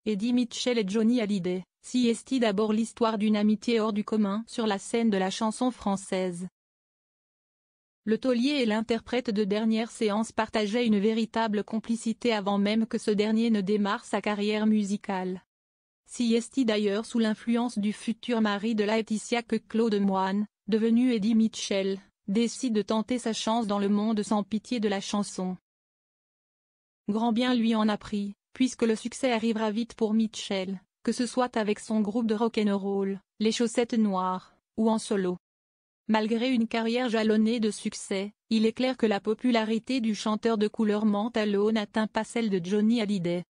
Eddie Mitchell et Johnny Hallyday. CST. D'abord l'histoire d'une amitié hors du commun sur la scène de la chanson française. Le taulier et l'interprète de Dernière Séance partageaient une véritable complicité avant même que ce dernier ne démarre sa carrière musicale. CST. D'ailleurs sous l'influence du futur mari de Laetitia que Claude Moine, devenu Eddie Mitchell, décide de tenter sa chance dans le monde sans pitié de la chanson. Grand bien lui en a pris, puisque le succès arrivera vite pour Mitchell, que ce soit avec son groupe de rock'n'roll, les Chaussettes Noires, ou en solo. Malgré une carrière jalonnée de succès, il est clair que la popularité du chanteur de couleur mentalo n'atteint pas celle de Johnny Hallyday.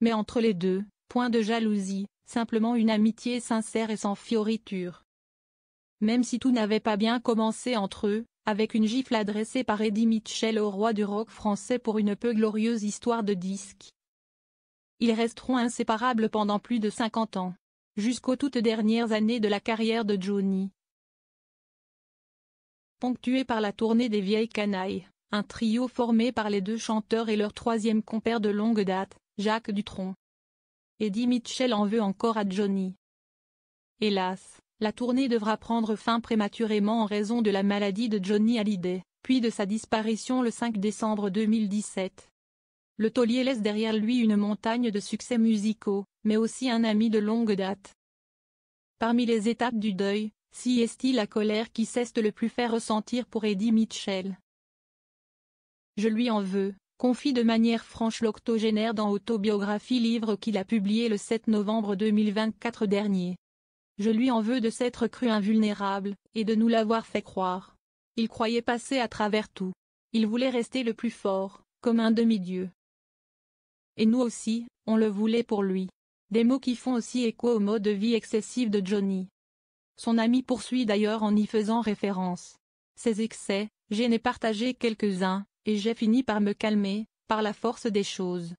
Mais entre les deux, point de jalousie, simplement une amitié sincère et sans fioritures. Même si tout n'avait pas bien commencé entre eux, avec une gifle adressée par Eddie Mitchell au roi du rock français pour une peu glorieuse histoire de disque. Ils resteront inséparables pendant plus de 50 ans, jusqu'aux toutes dernières années de la carrière de Johnny. Ponctué par la tournée des Vieilles Canailles, un trio formé par les deux chanteurs et leur troisième compère de longue date, Jacques Dutronc. Eddie Mitchell en veut encore à Johnny. Hélas, la tournée devra prendre fin prématurément en raison de la maladie de Johnny Hallyday, puis de sa disparition le 5 décembre 2017. Le taulier laisse derrière lui une montagne de succès musicaux, mais aussi un ami de longue date. Parmi les étapes du deuil, CST. La colère qui cesse de le plus faire ressentir pour Eddie Mitchell. Je lui en veux, confie de manière franche l'octogénaire dans Autobiographie, livre qu'il a publié le 7 novembre 2024 dernier. Je lui en veux de s'être cru invulnérable, et de nous l'avoir fait croire. Il croyait passer à travers tout. Il voulait rester le plus fort, comme un demi-dieu. Et nous aussi, on le voulait pour lui. Des mots qui font aussi écho au mode de vie excessif de Johnny. Son ami poursuit d'ailleurs en y faisant référence. Ces excès, j'en ai partagé quelques-uns, et j'ai fini par me calmer, par la force des choses.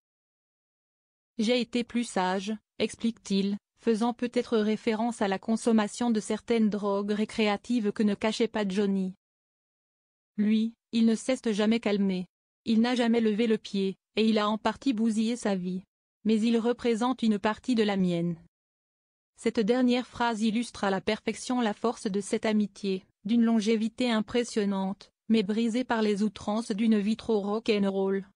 J'ai été plus sage, explique-t-il, faisant peut-être référence à la consommation de certaines drogues récréatives que ne cachait pas Johnny. Lui, il ne s'est jamais calmé. Il n'a jamais levé le pied, et il a en partie bousillé sa vie. Mais il représente une partie de la mienne. Cette dernière phrase illustre à la perfection la force de cette amitié, d'une longévité impressionnante, mais brisée par les outrances d'une vie trop rock'n'roll.